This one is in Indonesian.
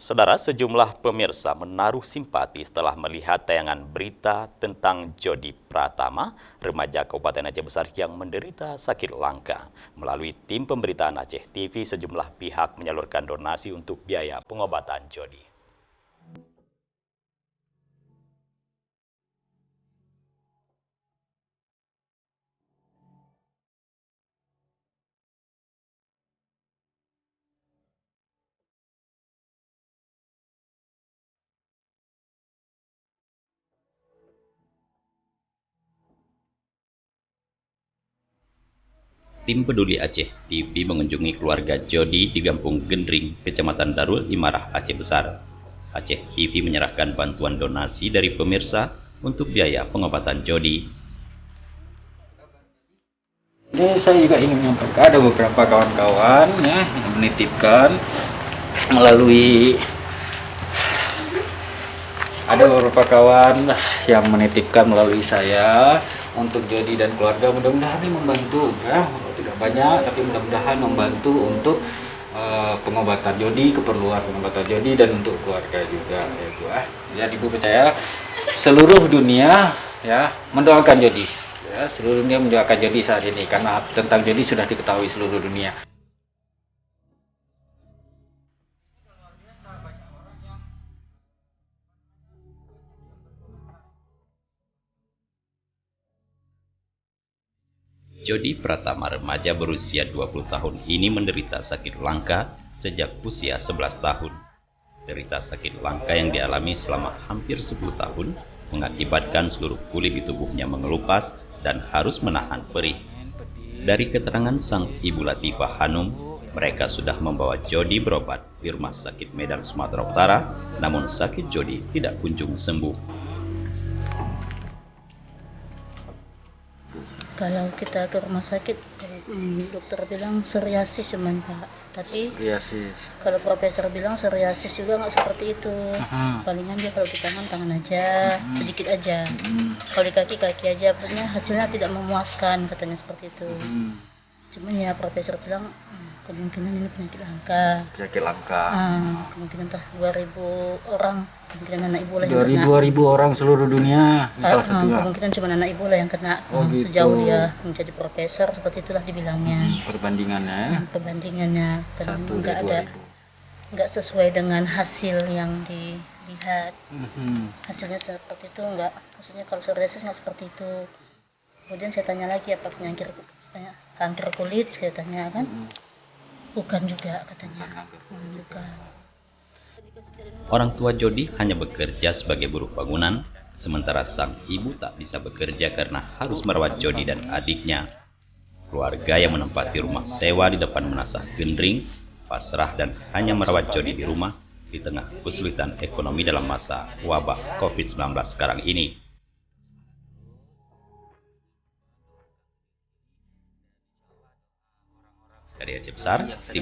Saudara, sejumlah pemirsa menaruh simpati setelah melihat tayangan berita tentang Jody Pratama, remaja Kabupaten Aceh Besar yang menderita sakit langka. Melalui tim pemberitaan Aceh TV, sejumlah pihak menyalurkan donasi untuk biaya pengobatan Jody. Tim Peduli Aceh TV mengunjungi keluarga Jody di Kampung Gendring, Kecamatan Darul Imarah, Aceh Besar. Aceh TV menyerahkan bantuan donasi dari pemirsa untuk biaya pengobatan Jody. Jadi saya juga ingin menyampaikan ada beberapa kawan-kawan ya yang menitipkan melalui saya untuk Jody dan keluarga. Mudah-mudahan ini membantu ya, tidak banyak tapi mudah-mudahan membantu untuk pengobatan Jody, keperluan pengobatan Jody dan untuk keluarga juga yaitu ya ibu percaya seluruh dunia ya mendoakan Jody. Ya, seluruh dunia mendoakan Jody saat ini karena tentang Jody sudah diketahui seluruh dunia. Jody Pratama, remaja berusia 20 tahun ini menderita sakit langka sejak usia 11 tahun. Derita sakit langka yang dialami selama hampir 10 tahun mengakibatkan seluruh kulit di tubuhnya mengelupas dan harus menahan perih. Dari keterangan sang ibu Latifah Hanum, mereka sudah membawa Jody berobat di Rumah Sakit Medan Sumatera Utara, namun sakit Jody tidak kunjung sembuh. Kalau kita ke rumah sakit, dokter bilang psoriasis cuman Pak. Tapi Psoriasis. kalau profesor bilang psoriasis juga nggak seperti itu. Palingan dia kalau di tangan aja, sedikit aja. Kalau di kaki aja, punya hasilnya tidak memuaskan katanya seperti itu. Cuman ya profesor bilang kemungkinan ini penyakit langka. Kemungkinan 2.000 orang, kemungkinan anak ibu lah yang kena. 2.000 orang seluruh dunia, salah satu. Kemungkinan cuma anak ibu lah yang kena. Gitu. Sejauh dia menjadi profesor seperti itulah dibilangnya. Perbandingannya. Satu nggak sesuai dengan hasil yang dilihat. Hasilnya seperti itu enggak. Maksudnya kalau psoriasis nggak seperti itu. Kemudian saya tanya lagi apa penyakit kanker kulit, saya tanya kan. Bukan juga katanya. Bukan. Orang tua Jody hanya bekerja sebagai buruh bangunan, sementara sang ibu tak bisa bekerja karena harus merawat Jody dan adiknya. Keluarga yang menempati rumah sewa di depan Menasah Gendring pasrah dan hanya merawat Jody di rumah di tengah kesulitan ekonomi dalam masa wabah COVID-19 sekarang ini. Dari Aceh Besar, tim